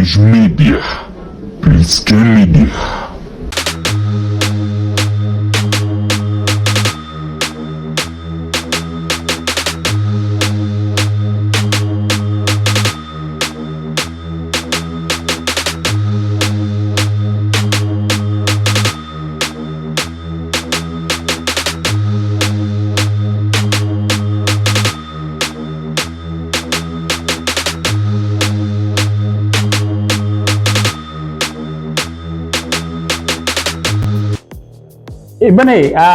Sage Media. Please Media. Bana,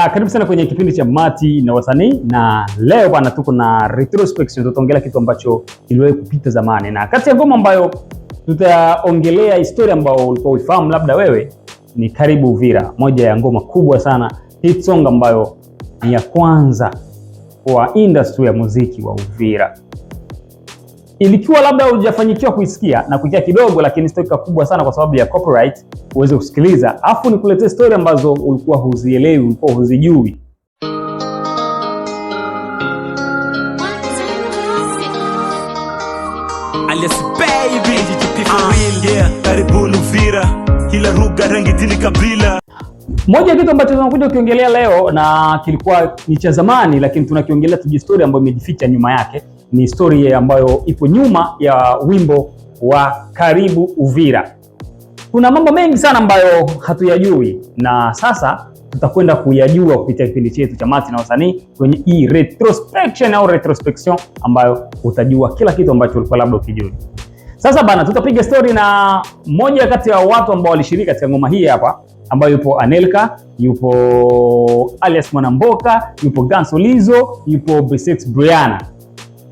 karibu sana kwenye kipindi cha Mati na Wasanii, na leo bana tuko na retrospection. Tutaongelea kitu ambacho kiliwahi kupita zamani, na kati ya ngoma ambayo tutaongelea historia ambayo ulikuwa ufahamu labda wewe ni Karibu Uvira, moja ya ngoma kubwa sana, hit song ambayo ni ya kwanza kwa industry ya muziki wa Uvira. Ilikuwa labda hujafanyikiwa kuisikia na kuikia kidogo, lakini story kubwa sana kwa sababu ya copyright uweze kusikiliza. Afu nikuletee story ambazo ulikuwa huzielewi, ulikuwa huzijui. Alias baby yeah, Karibu Uvira, kila lugha, rangi, dini, kabila. Moja kitu ambacho tunakuja kukiongelea leo na kilikuwa ni cha zamani, lakini tunakiongelea tu story ambayo imejificha nyuma yake. Ni story ambayo ipo nyuma ya wimbo wa Karibu Uvira. Kuna mambo mengi sana ambayo hatuyajui, na sasa tutakwenda kuyajua kupitia kipindi chetu cha Mati na Wasanii kwenye hii retrospection au retrospection ambayo utajua kila kitu ambacho ulikuwa labda ukijui. Sasa bana, tutapiga story na moja kati ya watu ambao walishiriki katika ngoma hii hapa, ambayo yupo Anelka, yupo Alias Mwanamboka, yupo Ganso Lizo, yupo B6 Brianna.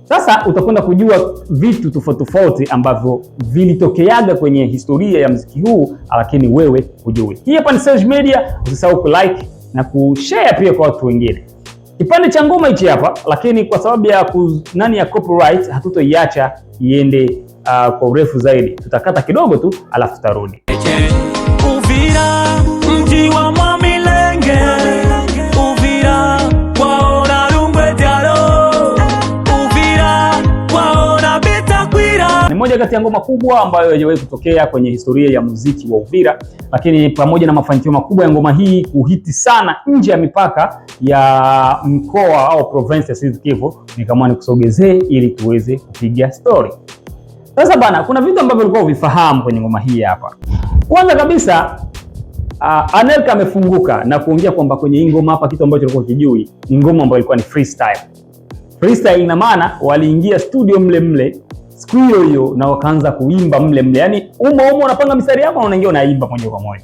Sasa utakwenda kujua vitu tofauti ambavyo vilitokeaga kwenye historia ya muziki huu, lakini wewe hujui. Hii hapa ni Sage Media, usisahau kulike na kushare pia kwa watu wengine. Kipande cha ngoma hichi hapa, lakini kwa sababu ya ya copyright hatutoiacha iende kwa urefu zaidi. Tutakata kidogo tu alafu tutarudi. Uvira, mji wa Mwamilenge. Uvira, waona Rungwe Diaro. Uvira, waona Bitakwira. Ni moja kati ya ngoma kubwa ambayo haijawahi kutokea kwenye historia ya muziki wa Uvira, lakini pamoja na mafanikio makubwa ya ngoma hii kuhiti sana nje ya mipaka ya mkoa au province ya Sud Kivu, nikamwona nikusogezee ili tuweze kupiga story. Sasa bana, kuna vitu ambavyo ulikuwa uvifahamu kwenye ngoma hii hapa. Kwanza kabisa, Anelka amefunguka na kuongea kwamba kwenye hii ngoma hapa kitu ambacho ulikuwa ukijui ni ngoma ambayo ilikuwa ni freestyle. Freestyle ina maana waliingia studio mle siku hiyo na wakaanza kuimba mle. Yaani umo unapanga mistari yako na unaingia unaimba moja kwa moja.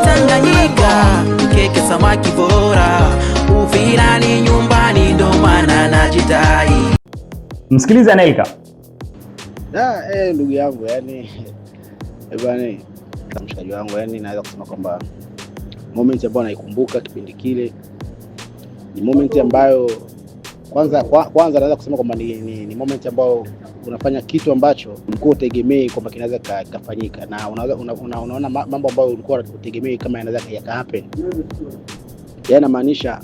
Tanganyika, keke samaki bora. Uvira ni nyumbani, ndo maana najidai. Msikilize Anelka. Ndugu yangu, yani bwana, mshikaji wangu, yani naweza kusema kwamba moment ambayo naikumbuka kipindi kile ni moment ambayo kwanza naweza kusema kwamba ni moment ambayo unafanya kitu ambacho ulikuwa utegemei kwamba kinaweza kufanyika, na unaona mambo ambayo ulikuwa utegemei kama yanaweza happen. Yaani maanisha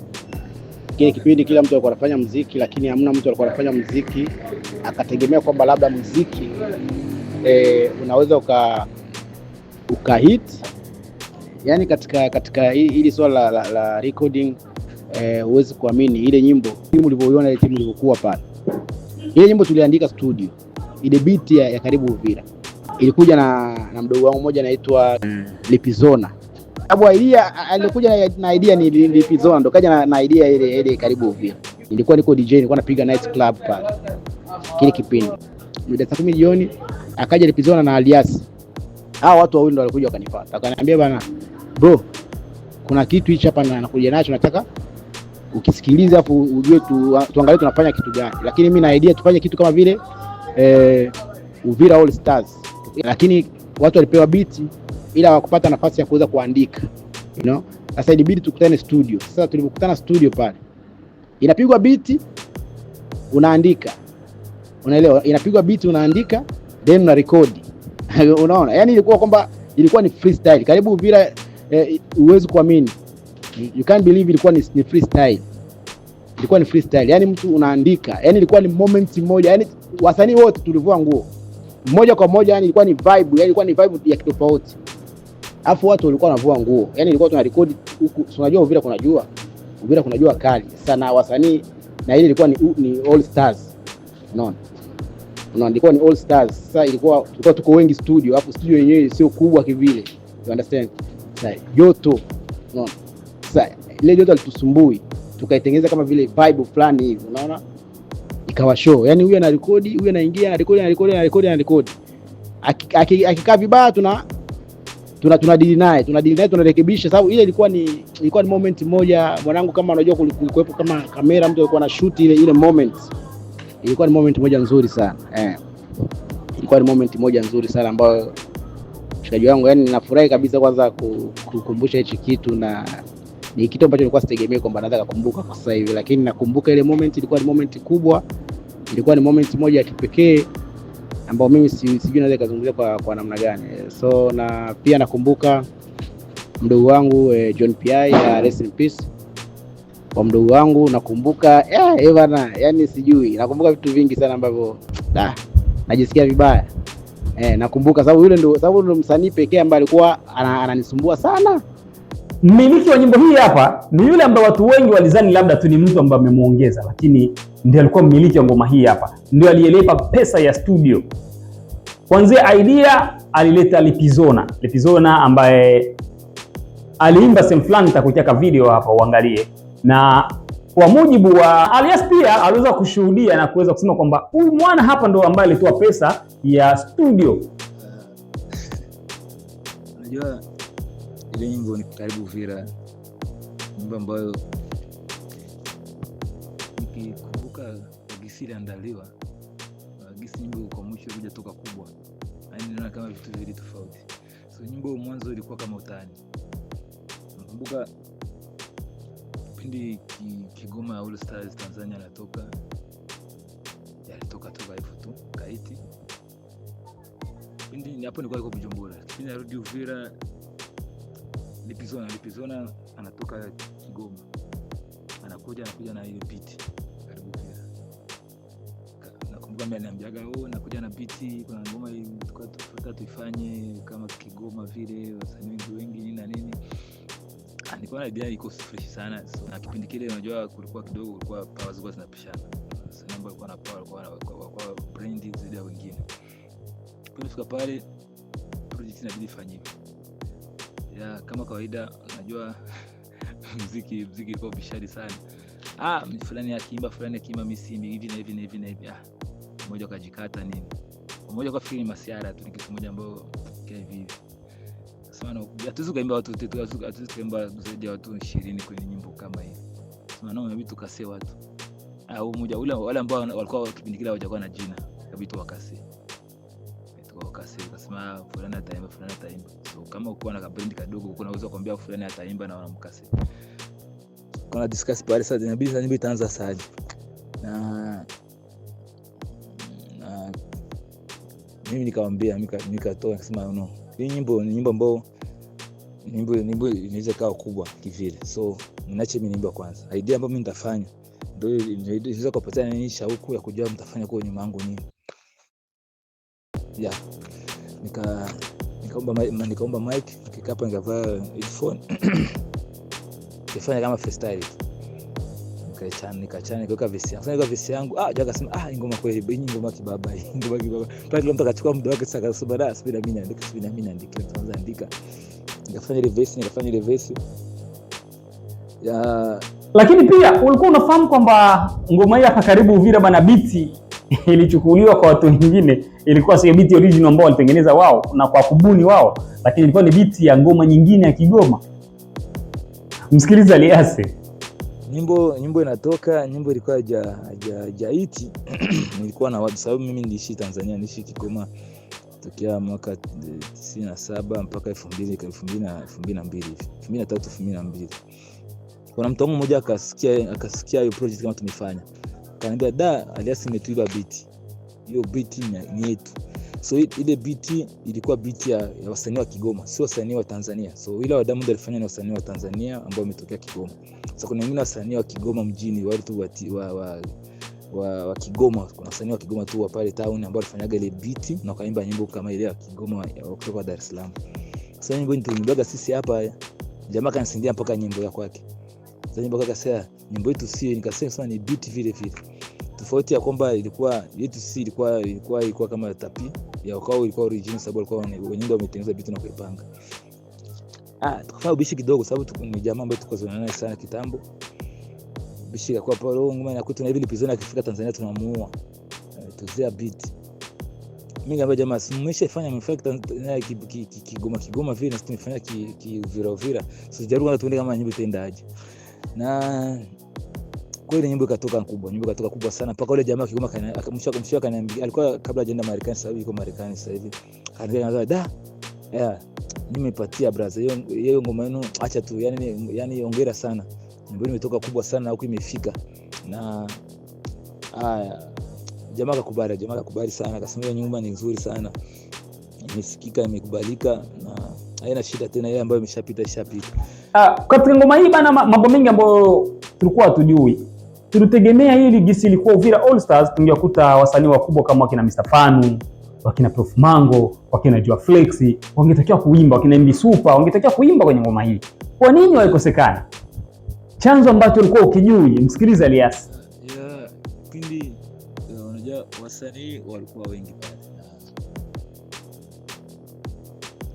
kile kipindi kila mtu alikuwa anafanya muziki, lakini hamna mtu alikuwa anafanya muziki akategemea kwamba labda muziki unaweza ukahit. Yaani katika hili swala la recording, huwezi kuamini ile nyimbo ulivyoiona, ile timu ilivyokuwa pale. Ile nyimbo tuliandika studio, ile beat ya Karibu Uvira ilikuja na mdogo wangu mmoja anaitwa Lipizona. Sababu alikuja na idea ni Lipizona, ndo kaja na idea ile Karibu Uvira. Nilikuwa niko DJ, nilikuwa napiga night club pale kile kipindi. Mida 10 jioni akaja Lipizona na Alias. Hao watu wawili ndo walikuja wakanifuata. Akaniambia bana, bro, kuna kitu hichi hapa nakuja nacho, nataka ukisikiliza afu ujue tuangalie tunafanya kitu gani. Lakini mimi na idea tufanye kitu kama vile Uvira All Stars. Lakini watu walipewa beat ila hawakupata nafasi ya kuweza kuandika. You know? Sasa ilibidi tukutane studio. Sasa tulipokutana studio pale, inapigwa beat, unaandika. Unaelewa? Inapigwa beat, unaandika, then una record. Unaona? Yaani ilikuwa ni freestyle. Karibu Uvira, uwezi kuamini. You can't believe ilikuwa ni freestyle. Ilikuwa ni freestyle. Yaani mtu unaandika. Yaani ilikuwa ni moment moja. Yaani wasanii wote tulivua nguo. moja kwa moja, yani ilikuwa ni vibe, yani ilikuwa ni vibe ya kitofauti. Alafu watu walikuwa wanavua nguo. Yani ilikuwa tuna record huku, unajua Uvira kuna jua kali sana wasanii, na ile ilikuwa ni all stars. Unaona ilikuwa ni all stars. Sasa ilikuwa tuko wengi studio, hapo studio yenyewe sio kubwa kivile, you understand. Sasa joto, unaona, sasa ile joto alitusumbui, tukaitengeneza kama vile vibe fulani hivi, unaona, ikawa show. Yani huyu ana record, huyu anaingia na record. Akikaa vibaya tunadili naye tunarekebisha, sababu ile ilikuwa ni moment moja mwanangu. Kama unajua kulikuwepo kama kamera, mtu alikuwa na shoot ile moment, ilikuwa ni moment moja nzuri sana ilikuwa ni moment moja nzuri sana ambayo mshikaji wangu, yani ninafurahi kabisa kwanza kukumbusha hichi kitu, na ni kitu ambacho nilikuwa sitegemea kwamba naweza kukumbuka kwa sasa hivi, lakini nakumbuka ile moment ilikuwa ni moment kubwa, ilikuwa ni moment moja ya kipekee ambao mimi sijui naweza kuzungumzia kwa namna gani. So na pia nakumbuka mdogo wangu John P.I, rest in peace kwa mdogo wangu. Nakumbuka bana, yani sijui, nakumbuka vitu vingi sana ambavyo najisikia vibaya. Nakumbuka sababu ndo msanii pekee ambaye alikuwa ananisumbua sana. Mmiliki wa nyimbo hii hapa ni yule ambaye watu wengi walizani labda tu ni mtu ambaye amemuongeza, lakini ndiye alikuwa mmiliki wa ngoma hii hapa. Ndio aliyelipa pesa ya studio. Kwanza idea alileta Lipizona ambaye aliimba sehemu fulani, nitakucheka video hapa uangalie. Na kwa mujibu wa Alias pia aliweza kushuhudia na kuweza kusema kwamba huyu mwana hapa ndo ambaye alitoa pesa ya studio. Unajua ile nyimbo ni Karibu Uvira, nyimbo ambayo nikikumbuka gisi iliandaliwa, gisi nyimbo kwa mwisho kuja toka kubwa, yani naona kama vitu viwili tofauti. So nyimbo mwanzo ilikuwa kama utani. Nakumbuka pindi Kigoma All Stars Tanzania alitoka hivyo tu kaiti. Pindi hapo nilikuwa niko Bujumbura. Pindi narudi Uvira, Lipizona anatoka Kigoma. Anakuja na ile beat Karibu Uvira. Nakumbuka mimi ananiambiaga nakuja na beat, kuna ngoma tulikuwa tuifanye kama Kigoma vile, wasanii wengi na nini. Nilikuwa na idea iko fresh sana. So na kipindi kile unajua kulikuwa power zilikuwa zinapishana. Sana ambayo alikuwa na power kwa brand zile wengine. Tulifika pale project inabidi ifanyike. Kama kawaida unajua muziki ilikuwa bishari sana. Fulani akiimba misimbi hivi na hivi. Mmoja akajikata nini. Mmoja akafikiri ni masiara tu, ni kitu moja ambao hivi. Sana hatuwezi kuimba watu hatuwezi kuimba zaidi ya watu 20 kwenye nyimbo kama hii. Sana inabidi tukase watu. Mmoja wale ambao walikuwa kipindi kile hawajakuwa na jina, inabidi wakase. Ukasema fulani ataimba. So kama uko na brand kadogo unaweza kuambia fulani ataimba na wanamkase. Kuna discuss pale sasa, inabidi nyimbo itaanza sasa. Na mimi nikamwambia nikatoa nikasema no. Hii nyimbo ni nyimbo ambayo inaweza kawa kubwa kivile. So niache mimi niimbe kwanza. Idea ambayo mimi nitafanya ndio inaweza kupata nini shauku ya kujua mtafanya kwa nyuma yangu nini. Nikaomba mic, nikikapa nikavaa headphone. Nikafanya kama freestyle. Nikachana nikaweka verse yangu. Nikaweka verse yangu. Jaga akasema ngoma kweli, ngoma kibaba. Pale mtu akachukua muda wake sasa akasema subira mimi naandika. Tuanza andika. Nikafanya ile verse. Lakini pia ulikuwa unafahamu kwamba ngoma hii hapa Karibu Uvira bana, beat ilichukuliwa kwa watu wengine, ilikuwa si beat original ambao walitengeneza wao na kwa kubuni wao, lakini ilikuwa ni beat ya ngoma nyingine ya Kigoma. Msikiliza Alias. Nyimbo inatoka, nyimbo ilikuwa hajaiti. Nilikuwa na watu, sababu mimi niliishi Tanzania, niliishi Kigoma tokea mwaka 97 mpaka 2002. Kuna mtu mmoja akasikia hiyo project kama tumefanya. Akaniambia Alias imetuiba beat. Hiyo beat ni yetu. So ile beat ilikuwa beat ya wasanii wa Kigoma, sio wasanii wa Tanzania. So ile wadamu ndio alifanya ni wasanii wa Tanzania ambao wametokea Kigoma. So kuna wengine wasanii wa Kigoma mjini, watu wa Kigoma. Kuna wasanii wa Kigoma tu wa pale town ambao walifanyaga ile beat na kaimba nyimbo kama ile ya Kigoma kutoka Dar es Salaam. Sasa nyimbo ndio sisi hapa, jamaa kanisindia mpaka nyimbo ya kwake. Sasa nyimbo akasema nyimbo yetu sio, nikasema ni beat vile vile. Tofauti ya kwamba ilikuwa yetu si ilikuwa kama tapi ya kwao, ilikuwa original sababu walikuwa wenyewe wametengeneza beat na kuipanga. Tukafanya ubishi kidogo sababu ni jamaa ambaye tuko naye sana kitambo. Bishi kwa pale ngoma na kwetu na hivi Lipizona akifika Tanzania tunamuua. Tuzea beat. Mimi ngamba jamaa mmeshafanya mfanya Kigoma vile na tumefanya Uvira. Sijaribu tuende kama nyimbo itaendaje. Na kweli nyimbo ikatoka kubwa sana mpaka yule jamaa Kigoma akamshika kaniambia, alikuwa kabla hajaenda Marekani, sasa yuko Marekani sasa hivi. Kaniambia nimepatia brother hiyo ngoma yenu, acha tu, yani hongera sana, nyimbo imetoka kubwa sana huko imefika. Na jamaa akakubali sana, akasema hiyo nyumba ni nzuri sana, imesikika, imekubalika na haina shida tena, yeye ambayo imeshapita. Katika ngoma hii bana, mambo mengi ambayo tulikuwa hatujui. Tulitegemea hili gisi ilikuwa Uvira All Stars, tungekuta wasanii wakubwa kama wakina Mr. Fanu, wakina Prof Mango, wakina Joa Flex, wangetakiwa kuimba, wakina MB Super, wangetakiwa kuimba kwenye ngoma hii. Kwa nini walikosekana? Chanzo ambacho ulikuwa ukijui, msikilize Elias. Kipindi unajua wasanii walikuwa wengi pale.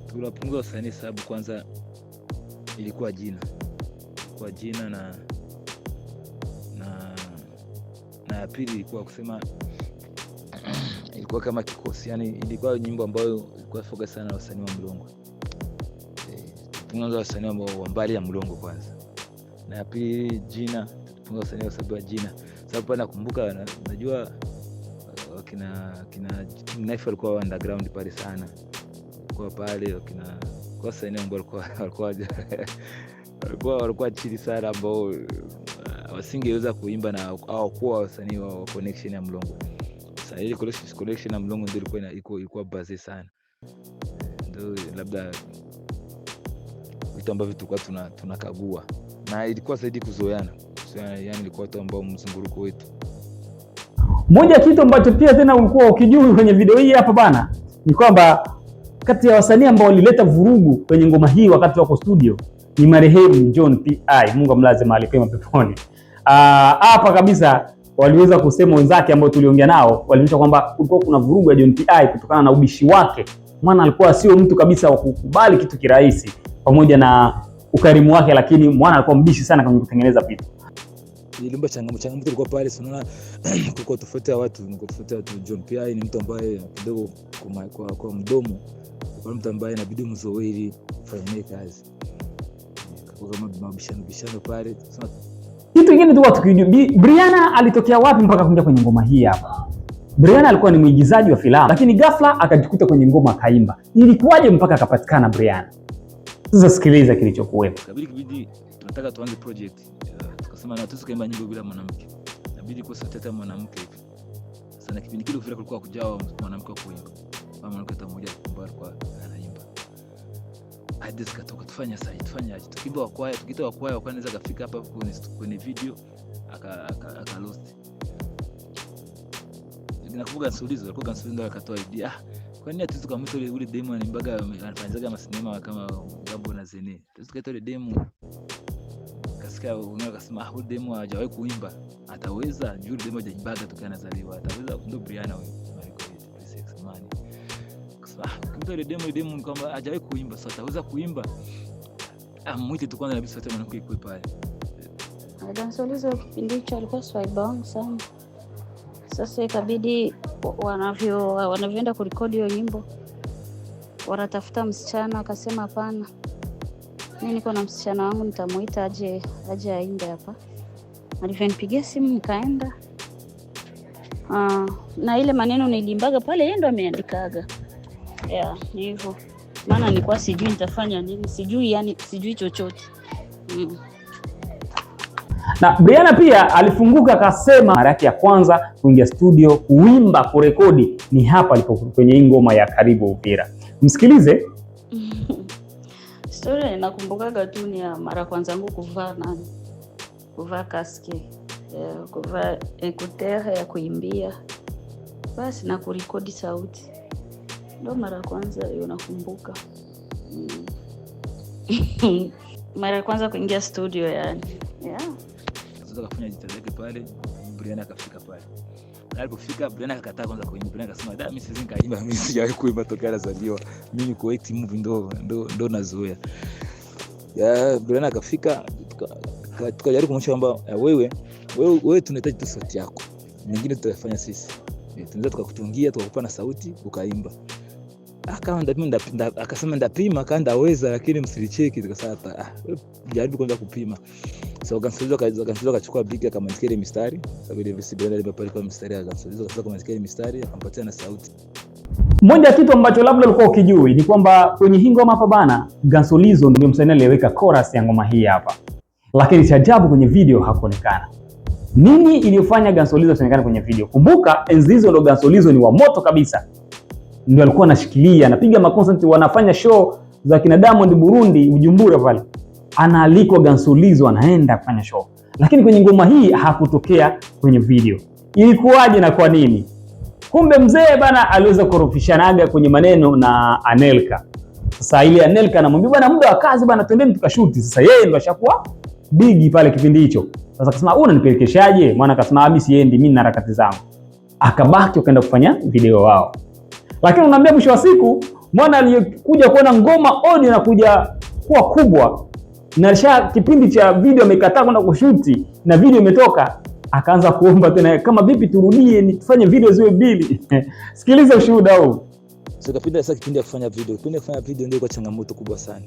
Tulipunguza wasanii sababu kwanza ilikuwa jina. Na pili ilikuwa kusema ilikuwa kama kikosi, yani ilikuwa nyimbo ambayo ilikuwa focus sana wasanii wa Mlongo. Tupunguza wasanii wa mbali ya Mlongo kwanza. Na pili jina, tupunguza wasanii kwa sababu ya jina. Sababu nakumbuka, najua kina King Knife walikuwa underground pale sana. Kwa pale kwa wasanii ambao walikuwa chini sana, ambao wasingeweza kuimba na au kuwa wasanii wa connection ya Mlongo. Sasa ile connection ya Mlongo ndio ilikuwa base sana. Ndio labda vitu ambavyo tulikuwa tunakagua, na ilikuwa zaidi kuzoeana, yani ilikuwa tu ambao mzunguruko wetu. Moja kitu ambacho pia tena ulikuwa ukijui kwenye video hii hapa bana, ni kwamba kati ya wasanii ambao walileta vurugu kwenye ngoma hii wakati wako studio ni marehemu John P.I, Mungu amlaze mahali pema peponi. Hapa kabisa waliweza kusema wenzake ambao tuliongea nao, walionyesha kwamba kulikuwa kuna vurugu ya John P.I kutokana na ubishi wake. Maana alikuwa sio mtu kabisa wa kukubali kitu kirahisi, pamoja na ukarimu wake, lakini mwana alikuwa mbishi sana kwenye kutengeneza vitu. Ilimba changamoto ilikuwa pale, unaona kulikuwa tofauti ya watu, John P.I ni mtu ambaye kidogo kwa mdomo, kwa mtu ambaye inabidi mzoeili kufanya kazi. Kama mabishano pale. Kitu kingine tu watu kijua, Brianna alitokea wapi mpaka kuingia kwenye ngoma hii hapa? Brianna alikuwa ni mwigizaji wa filamu, lakini ghafla akajikuta kwenye ngoma akaimba. Ilikuwaje mpaka akapatikana Brianna? Sasa sikiliza kilichokuwepo. Kabidi tunataka tuanze project. Tukasema na tukaimba nyimbo bila mwanamke. Inabidi kwa sauti ya mwanamke hivi. Sasa kipindi kile Uvira kulikuwa kujao mwanamke wa kuimba. Mwanamke mmoja alikuwa anaimba. Hadi tukatoka tufanye tukimba kwaya, tukitoa kwaya anaweza kafika hapa kwenye video aka lost. Ninakumbuka Sulizo ndo akatoa idea. Kwa nini atuzi kama ule demo anaimbaga, anafanyaga masinema kama Gambo na Zene. Tukaita ile demo. Kasikia unaweza kusema ule demo hajawahi kuimba. Ataweza juu demo hajaimbaga tukanazaliwa. Ataweza ndo Brianna wewe. Kumbe ile demo ni kwamba hajawahi kuimba, sasa ataweza kuimba. Mwite tu kwanza kabisa tena mwanamke iko pale. Dansolezo kipindi hicho alikuwa swaiba sana. Sasa ikabidi wanavyoenda kurekodi hiyo nyimbo, wanatafuta msichana, akasema hapana, mimi niko na msichana wangu, nitamuita aje aimbe hapa. Alivyonipigia simu nikaenda. Na ile maneno nilimbaga pale yeye ndo ameandikaga. Ni hivyo. Maana nilikuwa sijui nitafanya nini, sijui chochote. Na Brianna pia alifunguka akasema mara yake ya kwanza kuingia studio kuimba kurekodi ni hapa alipokuwa kwenye ngoma ya Karibu Uvira. Msikilize. Story nakumbukaga tu ni mara kwanza yangu kuvaa kaski. kuvaa ekutere ya kuimbia basi na kurekodi sauti. Ndo mara ya kwanza hiyo nakumbuka. Mara ya kwanza kuingia studio yani. Sasa kafanya jitihada yake pale, Brian akafika pale. Alipofika Brian akakataa kwanza kuimba. Brian akasema mimi siwezi kaimba, mimi sijawahi kuimba tokea nazaliwa. Mimi niko act movie ndo nazoea. Brian akafika tukajaribu kumwonyesha kwamba wewe tunahitaji tu sauti yako. Nyingine tutafanya sisi. Tunaweza tukakutungia, tukakupa na sauti ukaimba. Akasema ndapima kama ndaweza, lakini msilicheki. Tukasema jaribu kwanza kupima. So Gansolizo akachukua big akamwandikia ile mistari, sababu ile visi Brian alipapa kwa mistari ya Gansolizo, akasema kumwandikia ile mistari akampatia na sauti. Moja ya kitu ambacho labda ulikuwa ukijui ni kwamba kwenye hii ngoma hapa bana, Gansolizo ndio msanii aliyeweka chorus ya ngoma hii hapa. Lakini cha ajabu kwenye video hakuonekana. Nini iliyofanya Gansolizo asionekane kwenye video? Kumbuka enzi hizo ndo Gansolizo ni wa moto kabisa. Ndio alikuwa anashikilia, anapiga maconcert, wanafanya show za kina Diamond Burundi, Bujumbura pale. Anaalikwa Gansolizo anaenda kufanya show. Lakini kwenye ngoma hii hakutokea kwenye video. Ilikuwaje na kwa nini? Kumbe mzee bana aliweza kurofishanaga kwenye maneno na Anelka. Sasa ile Anelka anamwambia bana, muda wa kazi bana, twendeni tukashuti. Sasa yeye ndo ashakuwa big pale kipindi hicho. Sasa akasema unanipelekeshaje? Mwana akasema mimi siendi, mimi na harakati zangu. Akabaki akaenda kufanya video wao. Lakini unaambia mwisho wa siku mwana aliyekuja kuona ngoma audio na kuja kuwa kubwa na kipindi cha video amekataa kwenda kushuti na video imetoka, akaanza kuomba tena kama vipi turudie tufanye video ziwe mbili. Sikiliza ushuhuda huu. So kipindi ya kufanya video ndio kwa changamoto kubwa sana.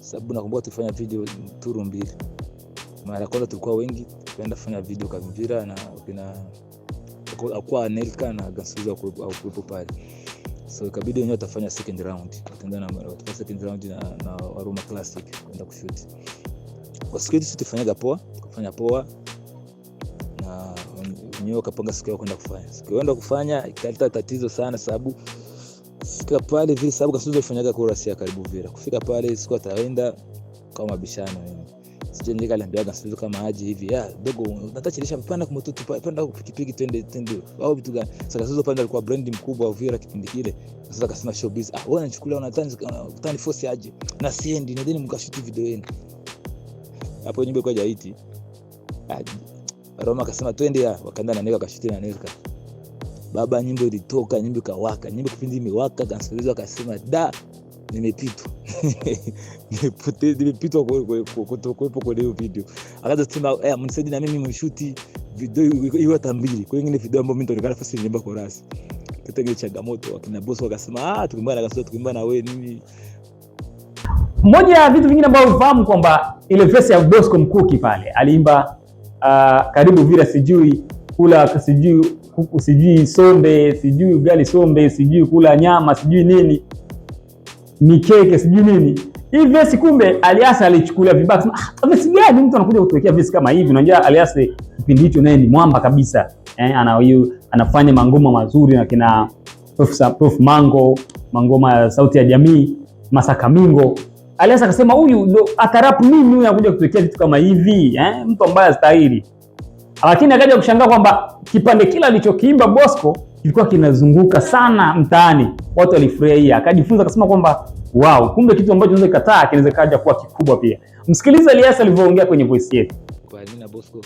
Sababu nakumbuka tulifanya video turu mbili. Mara kwanza tulikuwa wengi, tukaenda kufanya video kwa Mvira na kwa Anelka na Gansolizo au kuwepo pale. So ikabidi wenyewe watafanya second round. Wataenda na second round na Aroma Classic kwenda kushoot. Kwa siku hizi tulifanyaga poa na wenyewe wakapanga siku yao kwenda kufanya. Siku yao kufanya ikaleta tatizo sana, sababu fika pale vile, sababu Gansolizo alifanyaga chorus ya Karibu Vera. Kufika pale siku ataenda kama mabishano mimi. Sije nikaliambia Gansolizo kama aje hivi, dogo natachilisha mpanda kwa moto panda pikipiki twende au vitu gani. Sasa Gansolizo pale alikuwa brand mkubwa wa Vera kipindi kile. Sasa akasema showbiz, wewe unachukulia unatani force aje na siendi, nendeni mkashuti video yenu. Hapo nyimbo kwa Jaiti Roma akasema twende, wakaenda na Neka kashuti na Neka. Baba nyimbo ilitoka, nyimbo ikawaka, nyimbo kipindi imewaka. Gansolizo akasema nimepitwa. Nimepitwa kutokuwepo kwa hiyo video. Akaanza kusema mnisaidie na mimi mshuti video hiyo hata mbili. Kwa hiyo video ambayo mimi nitaonekana fasi nyimbo kwa rasi. Kitenge changamoto, akina boss wakasema tukimbana na Gansolizo, tukimbana na wewe nini. Mmoja ya vitu vingine ambavyo ufahamu kwamba ile verse ya Bosco Mkuki pale aliimba Karibu Vera, sijui kula, sijui kuku, sijui sombe, sijui ugali sombe, sijui kula nyama, sijui nini mikeke, sijui nini. Hii verse kumbe Alias alichukulia vibaya, sema verse gani mtu anakuja kutuwekea verse kama hivi? Unajua Alias kipindi hicho naye ni mwamba kabisa. Anafanya mangoma mazuri na kina Prof Mango, mangoma ya Sauti ya Jamii, Masaka Mingo. Alias akasema huyu ndo atarapu nini huyu anakuja kutuwekea vitu kama hivi, mtu ambaye astahili. Lakini akaja kushangaa kwamba kipande kila alichokiimba Bosco kilikuwa kinazunguka sana mtaani. Watu walifurahia. Akajifunza akasema kwamba wow, kumbe kitu ambacho unaweza kukataa kinaweza kaja kuwa kikubwa pia. Msikilize Alias alivyoongea kwenye voice yetu. Kwa mimi na Bosco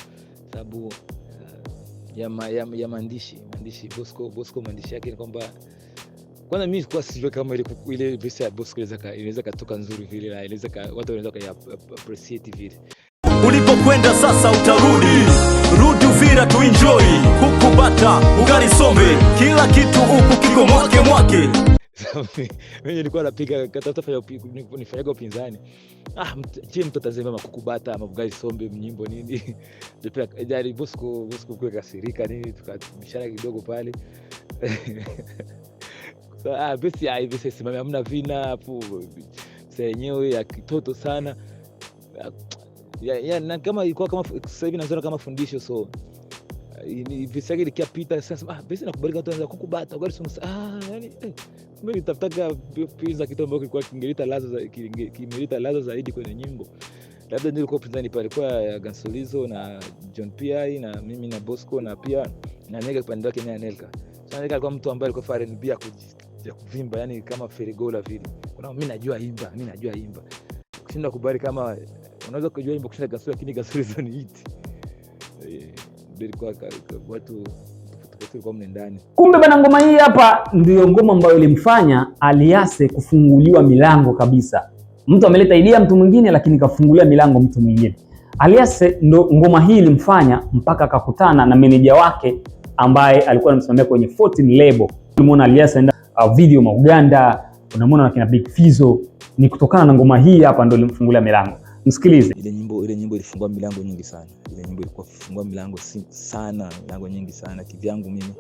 sababu ya maandishi Bosco maandishi yake ni kwamba kwanza mimi kwa sijui kama ile verse ya Bosco inaweza katoka nzuri vile, na inaweza watu wanaweza appreciate vile. Ulipokwenda sasa utarudi, rudi Uvira tu enjoy, huku bata ugali sombe, kila kitu huku kiko mwake. Mimi nilikuwa napiga katafuta nifanyaga upinzani. Mtu atazema makuku bata ama ugali sombe mnyimbo nini. Jari Bosco kwa kasirika nini, tukabishana kidogo pale. Basi simama hamna vina hapo. Sasa yenyewe ya kitoto sana. Na kama ilikuwa kama sasa hivi nazoona kama fundisho, so visa yake ikiapita sasa basi nakubalika watu wanaanza kukubata ugali sombe. Yani mimi nitafutaka pizza kitu ambacho kilikuwa kimeleta ladha zaidi kwenye nyimbo. labda nilikuwa pinzani pale kwa Gansolizo na John P.I na mimi na Bosco na pia na Nega pande yake na Nelka. Sasa Nega alikuwa mtu ambaye alikuwa R&B ya kuvimba, yani kama Ferigola vile. Kuna mimi najua imba. Kushinda kubali kama unaweza kujua imba kushinda Gansolizo, lakini Gansolizo ni hit. Nilikuwa watu kwa ndani. Kumbe bana, ngoma hii hapa ndio ngoma ambayo ilimfanya Aliase kufunguliwa milango kabisa. Mtu ameleta idea mtu mwingine, lakini kafungulia milango mtu mwingine. Aliase ndo ngoma hii ilimfanya mpaka akakutana na meneja wake ambaye alikuwa anamsimamia kwenye 14 label. Unaona Aliase enda video Uganda, unamwona na kina Big Fizzo. Ni kutokana na ngoma hii hapa ndo ilimfungulia milango. Msikilize. Ile nyimbo ilifungua milango nyingi sana. Ile nyimbo ilikuwa ifungua milango milango nyingi sana kivyangu mimi.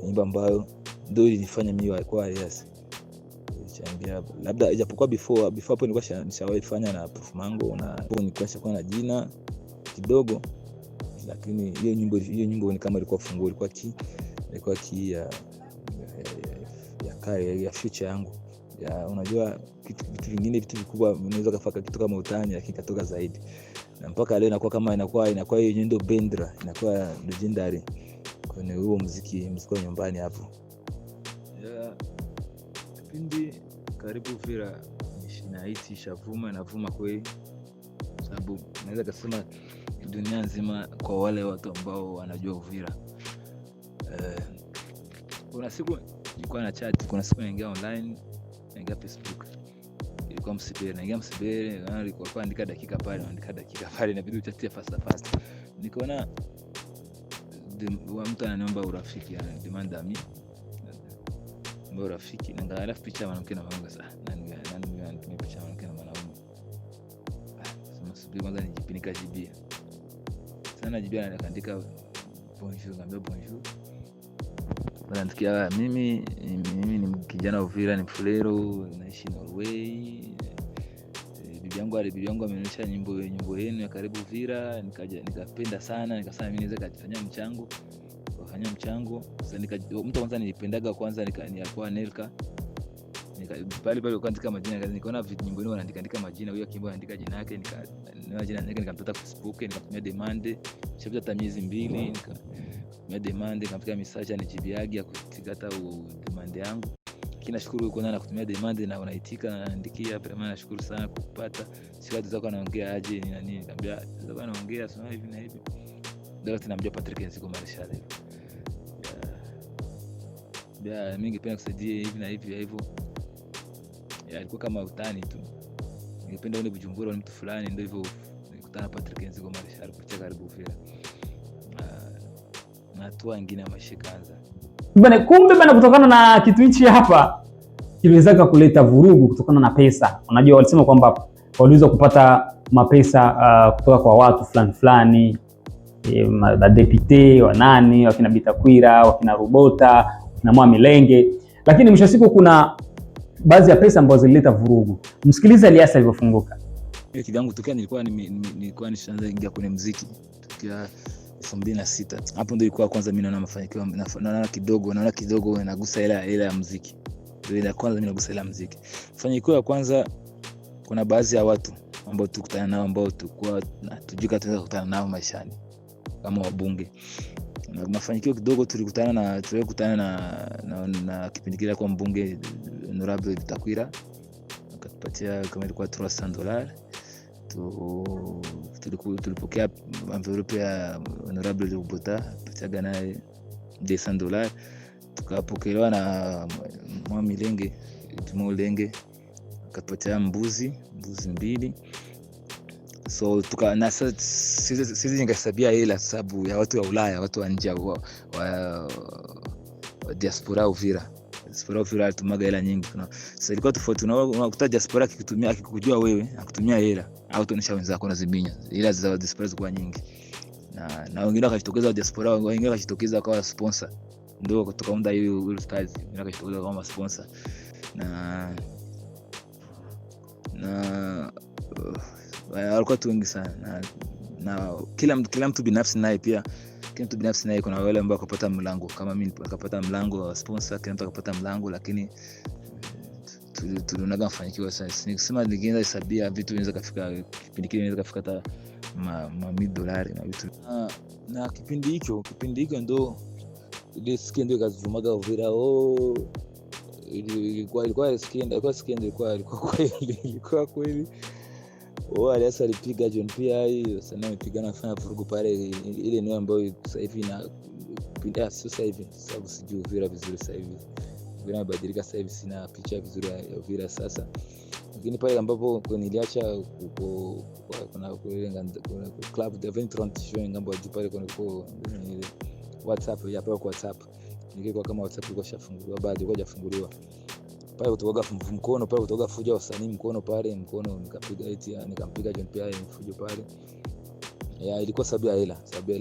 Nyimbo ambayo ndio ilinifanya mimi kwa Aliase. Changia labda ijapokuwa before hapo nilikuwa nishawahi fanya na Prof Mango na nilikuwa nishakuwa na jina kidogo, lakini hiyo nyimbo ni kama ilikuwa funguo, ilikuwa ki ya future yangu. Unajua vitu vingine, vitu vikubwa unaweza kufaka kitu kama utani, lakini katoka zaidi, na mpaka leo inakuwa hiyo nyendo bendra, inakuwa legendary kwenye huo muziki wa nyumbani hapo. Kipindi Karibu Uvira inaiti inavuma kweli, sababu naweza kusema dunia nzima kwa wale watu ambao wanajua Uvira. Kuna siku nilikuwa na chat, kuna siku naingia online, naingia Facebook, ilikuwa Msibere, nilikuwa kuandika dakika pale na video chat fast. Nikaona mtu ananiomba urafiki, yani demand ami rafiki, na ngalia picha ya mwanamke na mwanaume. Sasa nani anatumia picha ya mwanamke na mwanaume? Sasa kwanza nijipinika jibia sana, jibia anaandika bonjour, ngambia bonjour, anaandikia mimi ni kijana wa Uvira, ni Mfulero, naishi Norway. Bibi yangu amenionyesha nyimbo yenu ya Karibu Uvira, nikapenda sana, nikasema mimi naweza kufanya mchango. Sasa mtu kwanza nilipendaga kwanza nikakuwa Nelka, pale kuandika majina, nikaona nyimbo yenu wanaandika majina, huyo kimbo anaandika jina yake, nikamtota Facebook, nikatumia demand, shapita hata miezi 2, nikatumia demand, nikampiga message anijibiagi akutikata demand yangu. Kinashukuru kuona na kutumia demand na unaitika na naandikia, vraiment nashukuru sana kupata. Siwatu zako anaongea aje ni nini, nikamwambia zako anaongea sema hivi na hivi. Ndio tunamjua Patrick Nziko Marshall. Mimi ningependa kusaidia hivi na hivi hivyo. Alikuwa kama utani tu. Ningependa uone Bujumbura ni mtu fulani, ndio hivyo nikutana Patrick Nziko Marshall kutoka Karibu Uvira. Na watu wengine wameshikaanza. Bana, kumbe bana, kutokana na kitu hichi hapa kiliweza kuleta vurugu kutokana na pesa. Unajua walisema kwamba waliweza kupata mapesa kutoka kwa watu fulani, madepite wa nani, wakina Bitakwira, wakina Rubota na Mwa Milenge, lakini mwisho siku kuna baadhi ya pesa ambazo zilileta vurugu. Msikilize Aliase alivyofunguka. Ile kidangu tokea nilikuwa nishaanza ingia kwenye muziki tokea 2006. Hapo ndio ilikuwa kwanza mimi naona mafanikio, naona kidogo nagusa ile ya muziki. Ndio ile kwanza mimi nagusa ile ya muziki. Mafanikio ya kwanza, kuna baadhi ya watu ambao tukutana nao, ambao tulikuwa tujika tunaweza kukutana nao maishani kama wabunge. Mafanikio kidogo tulikutana na kipindi kile kwa mbunge Honorable Bitakwira, akatupatia kama ilikuwa $300. Tulipokea envelope ya Honorable Rubota, tupatia naye $200. Tukapokelewa na Mwa Milenge, akatupatia mbuzi 2. So na sisi ningesabia hela sababu ya watu wa Ulaya, watu wa nje wa diaspora Uvira. Diaspora Uvira tumaga hela nyingi. Sasa ilikuwa tofauti, unakuta diaspora akikujua wewe akutumia hela au tuonesha wenzako na zibinya. Hela za diaspora zilikuwa nyingi. Na wengine wakajitokeza wa diaspora, wengine wakajitokeza kwa sponsor. Ndio kutoka muda hiyo Will Stars, wengine wakajitokeza kama sponsor. Walikuwa tu wengi sana na kila mtu binafsi naye pia, kuna wale ambao wakapata mlango kama mimi nikapata mlango wa sponsor, kila mtu akapata mlango, lakini tulionaga mafanikio sasa. Nikisema ningeanza hesabia vitu vinaweza kufika, kipindi kile inaweza kufika hata $100 na vitu. Na kipindi hicho ndo ile skendo ikazumaga Uvira. Ilikuwa kweli. Aliasa alipiga John P.I. Sana amepigana afanya vurugu pale ile eneo ambayo sasa hivi na pinda sasa hivi, sababu sijui Uvira vizuri sasa hivi. Uvira imebadilika sasa hivi, sina picha vizuri ya Uvira sasa. Lakini pale ambapo niliacha kuna club the Ventront showing ngambo ya pale kuna WhatsApp ya pale kwa WhatsApp. Ningekuwa kama WhatsApp ilikuwa shafunguliwa, bado ilikuwa hajafunguliwa. Pale kutoka mkono pale kutoka fujo wasanii mkono nikampiga John P.I fujo pale. Ilikuwa sababu ya hela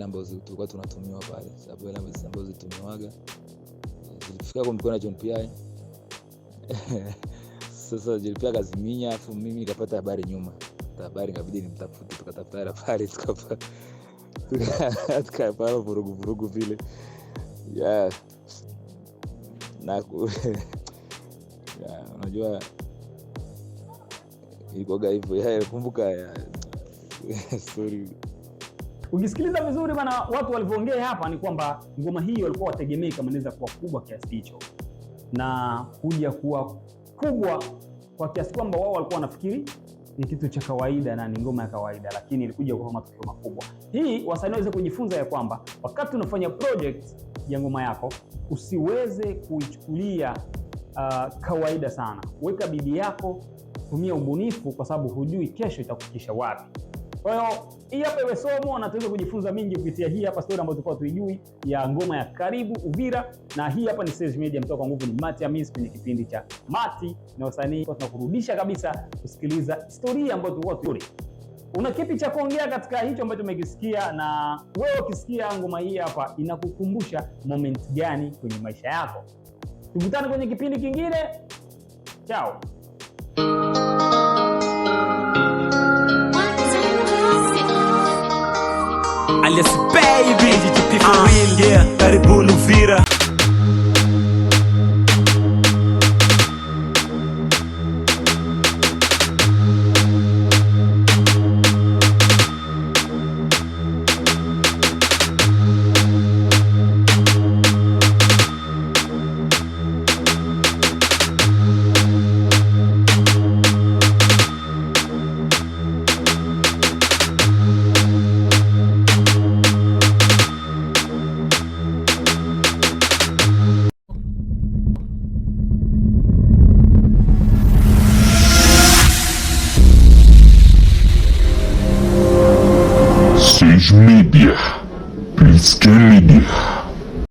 ambazo tulikuwa tunatumiwa pale, sababu hela ambazo zilitumiwaga zilifika kwa mkono John P.I. Sasa John P.I kaziminya, afu mimi nikapata habari nyuma. Habari ikabidi nimtafute, tukatafuta habari tukapata vurugu vile. Unajua ilikuwa hivyo. Nakumbuka story. Ukisikiliza vizuri bana, watu walivyoongea hapa ni kwamba ngoma hii walikuwa wategemei kama inaweza kuwa kubwa kiasi hicho, na kuja kuwa kubwa kwa kiasi kwamba wao walikuwa wanafikiri ni kitu cha kawaida na ni ngoma ya kawaida, lakini ilikuja kwa matokeo makubwa. Hii wasanii waweze kujifunza ya kwamba wakati unafanya project ya ngoma yako usiweze kuichukulia kawaida sana. Weka bidii yako, tumia ubunifu, kwa sababu hujui kesho itakufikisha wapi. Kwa hiyo hii hapa iwe somo na tuweze kujifunza mingi kupitia hii hapa story ambayo tulikuwa tuijui ya ngoma ya Karibu Uvira. Na hii hapa ni Sage Media, mtoka kwa nguvu ni Mati Hamisi kwenye kipindi cha Mati na wasanii. Tunakurudisha kabisa kusikiliza historia ambayo tulikuwa tuijui. Una kipi cha kuongea katika hicho ambacho umekisikia? Na wewe ukisikia ngoma hii hapa inakukumbusha moment gani kwenye maisha yako? Tukutane kwenye kipindi kingine. Ciao. Alias baby, GTP for real, yeah. Karibu Uvira. Sage Media, Prince Ken Media.